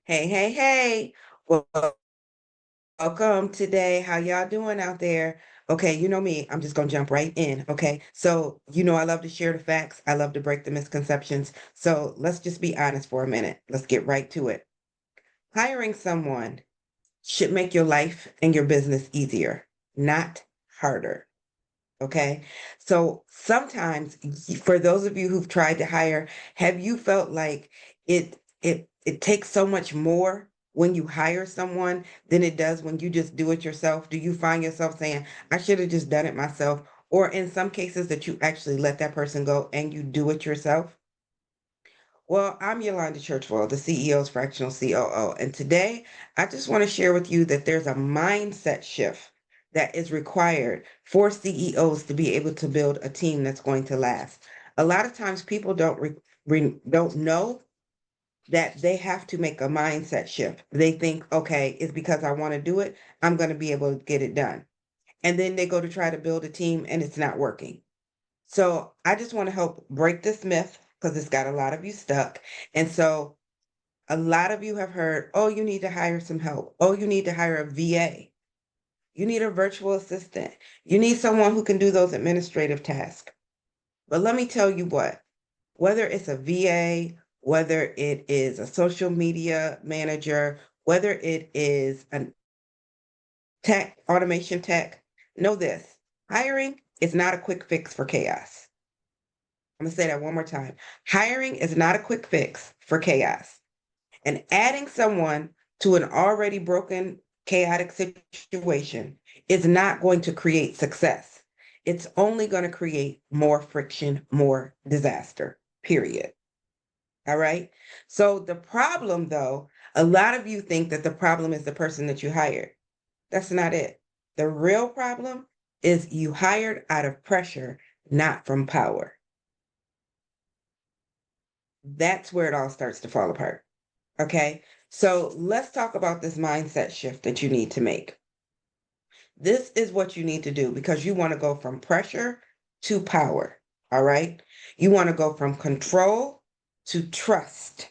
Hey, hey, hey. Well, welcome today. How y'all doing out there? Okay, you know me. I'm just gonna jump right in. Okay. So, I love to share the facts. I love to break the misconceptions. So let's just be honest for a minute. Let's get right to it. Hiring someone should make your life and your business easier, not harder. Okay. So sometimes for those of you who've tried to hire, have you felt like it takes so much more when you hire someone than it does when you just do it yourself? Do you find yourself saying, I should have just done it myself? Or in some cases that you actually let that person go and you do it yourself? Well, I'm Yolanda Churchwell, the CEO's Fractional COO, and today I just want to share with you that there's a mindset shift that is required for CEOs to be able to build a team that's going to last. A lot of times people don't know that they have to make a mindset shift. They think, okay, it's because I want to do it, I'm going to be able to get it done. And then they go to try to build a team and it's not working. So I just want to help break this myth because it's got a lot of you stuck. And so a lot of you have heard, oh, you need to hire some help. Oh, you need to hire a VA. You need a virtual assistant. You need someone who can do those administrative tasks. But let me tell you what, whether it's a VA, whether it is a social media manager, whether it is a automation tech, know this, hiring is not a quick fix for chaos. I'm going to say that one more time. Hiring is not a quick fix for chaos. And adding someone to an already broken, chaotic situation is not going to create success. It's only going to create more friction, more disaster, period. All right. So the problem, though, a lot of you think that the problem is the person that you hired. That's not it. The real problem is you hired out of pressure, not from power. That's where it all starts to fall apart. Okay. So let's talk about this mindset shift that you need to make. This is what you need to do because you want to go from pressure to power. All right. You want to go from control to trust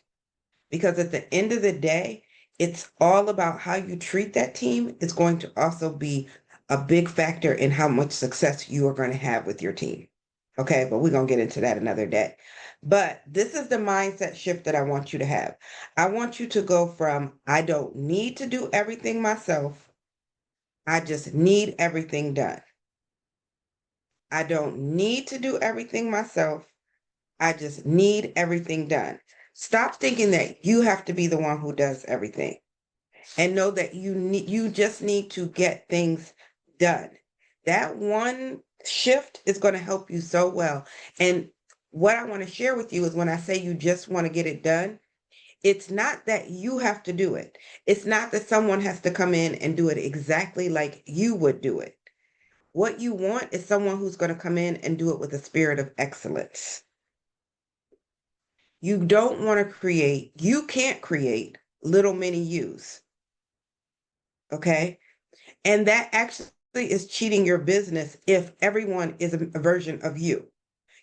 because at the end of the day, it's all about how you treat that team. It's going to also be a big factor in how much success you are going to have with your team. Okay, but we're going to get into that another day. But this is the mindset shift that I want you to have. I want you to go from I don't need to do everything myself. I just need everything done. I don't need to do everything myself. I just need everything done. Stop thinking that you have to be the one who does everything and know that you just need to get things done. That one shift is going to help you so well. And what I want to share with you is when I say you just want to get it done, it's not that you have to do it. It's not that someone has to come in and do it exactly like you would do it. What you want is someone who's going to come in and do it with a spirit of excellence. You don't want to you can't create little mini yous. Okay. And that actually is cheating your business if everyone is a version of you.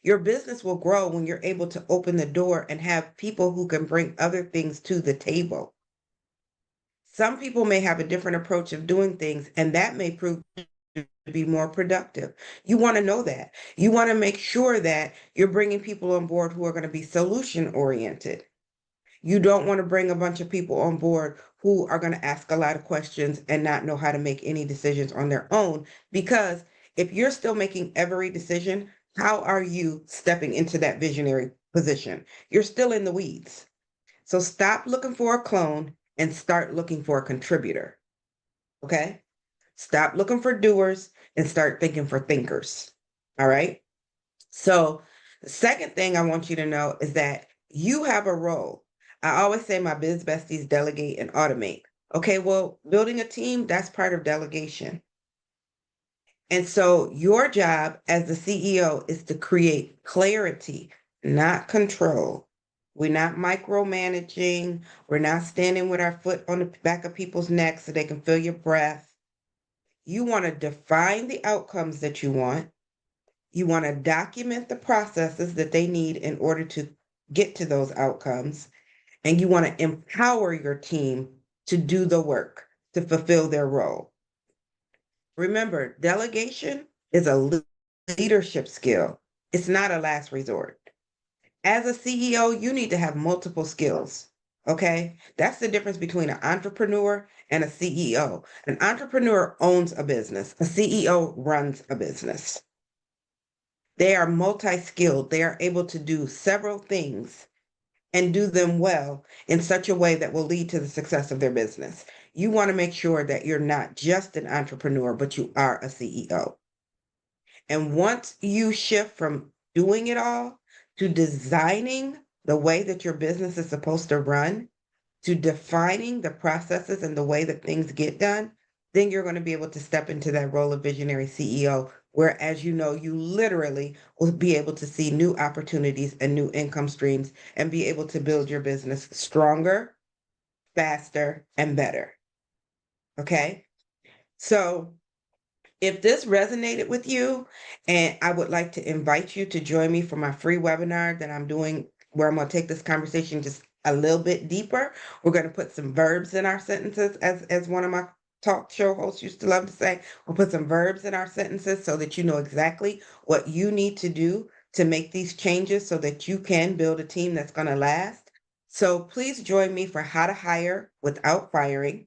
Your business will grow when you're able to open the door and have people who can bring other things to the table. Some people may have a different approach of doing things, and that may prove to be more productive. You want to know that. You want to make sure that you're bringing people on board who are going to be solution oriented. You don't want to bring a bunch of people on board who are going to ask a lot of questions and not know how to make any decisions on their own. Because if you're still making every decision, how are you stepping into that visionary position? You're still in the weeds. So stop looking for a clone and start looking for a contributor. Okay? Stop looking for doers and start thinking for thinkers. All right? So the second thing I want you to know is that you have a role. I always say my biz besties delegate and automate. Okay, well, building a team, that's part of delegation. And so your job as the CEO is to create clarity, not control. We're not micromanaging. We're not standing with our foot on the back of people's necks so they can feel your breath. You want to define the outcomes that you want. You want to document the processes that they need in order to get to those outcomes. and you want to empower your team to do the work, to fulfill their role. Remember, delegation is a leadership skill. It's not a last resort. As a CEO, you need to have multiple skills. Okay. That's the difference between an entrepreneur and a CEO. An entrepreneur owns a business, a CEO runs a business. They are multi skilled, they are able to do several things and do them well in such a way that will lead to the success of their business. You want to make sure that you're not just an entrepreneur, but you are a CEO. And once you shift from doing it all to designing the way that your business is supposed to run, to defining the processes and the way that things get done, then you're going to be able to step into that role of visionary CEO, where, as you know, you literally will be able to see new opportunities and new income streams and be able to build your business stronger, faster, and better. Okay. So if this resonated with you, and I would like to invite you to join me for my free webinar that I'm doing, where I'm going to take this conversation just a little bit deeper. We're going to put some verbs in our sentences, as one of my talk show hosts used to love to say. We'll put some verbs in our sentences so that you know exactly what you need to do to make these changes so that you can build a team that's going to last. So please join me for how to hire without firing.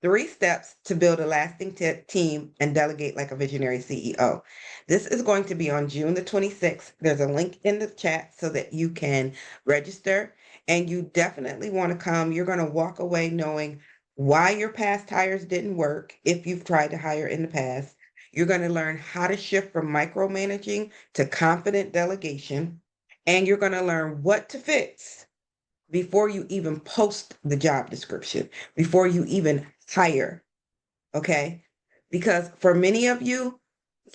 3 steps to build a lasting team and delegate like a visionary CEO. This is going to be on June the 26th. There's a link in the chat so that you can register, and you definitely want to come. You're going to walk away knowing why your past hires didn't work if you've tried to hire in the past. You're going to learn how to shift from micromanaging to confident delegation, and you're going to learn what to fix before you even post the job description, before you even hire. Okay. Because for many of you,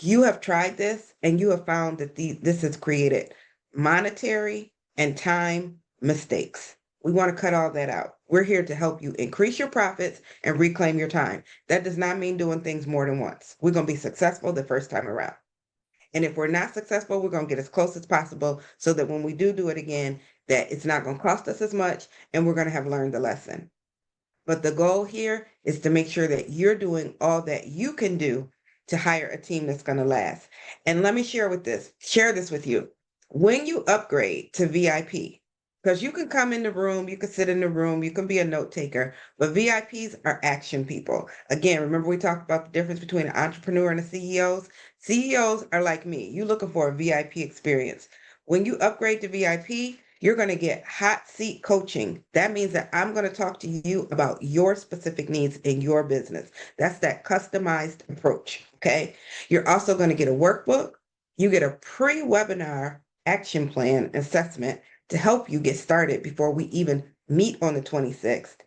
you have tried this and you have found that this has created monetary and time mistakes. We want to cut all that out. We're here to help you increase your profits and reclaim your time. That does not mean doing things more than once. We're going to be successful the first time around. And if we're not successful, we're going to get as close as possible so that when we do it again, that it's not going to cost us as much and we're going to have learned the lesson. But the goal here is to make sure that you're doing all that you can do to hire a team that's going to last. And let me share this with you. When you upgrade to VIP, because you can come in the room, you can sit in the room, you can be a note taker, but VIPs are action people. Again, remember we talked about the difference between an entrepreneur and a CEOs? CEOs are like me. You're looking for a VIP experience. When you upgrade to VIP, you're going to get hot seat coaching. That means that I'm going to talk to you about your specific needs in your business. That's that customized approach. Okay. You're also going to get a workbook. You get a pre-webinar action plan assessment to help you get started before we even meet on the 26th.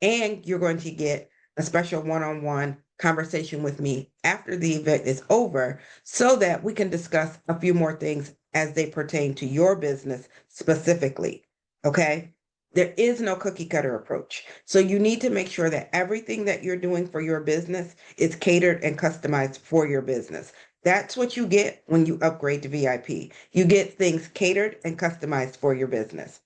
And you're going to get a special one-on-one conversation with me after the event is over so that we can discuss a few more things as they pertain to your business specifically. Okay. There is no cookie cutter approach. So you need to make sure that everything that you're doing for your business is catered and customized for your business. That's what you get when you upgrade to VIP. You get things catered and customized for your business.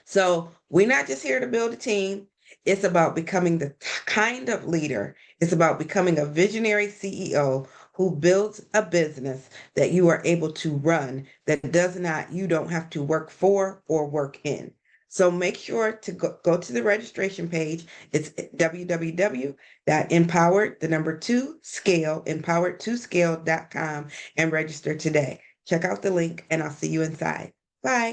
So we're not just here to build a team. It's about becoming the kind of leader. It's about becoming a visionary CEO who builds a business that you are able to run that you don't have to work for or work in. So make sure to go to the registration page. It's www.empowered2scale.com and register today. Check out the link and I'll see you inside. Bye.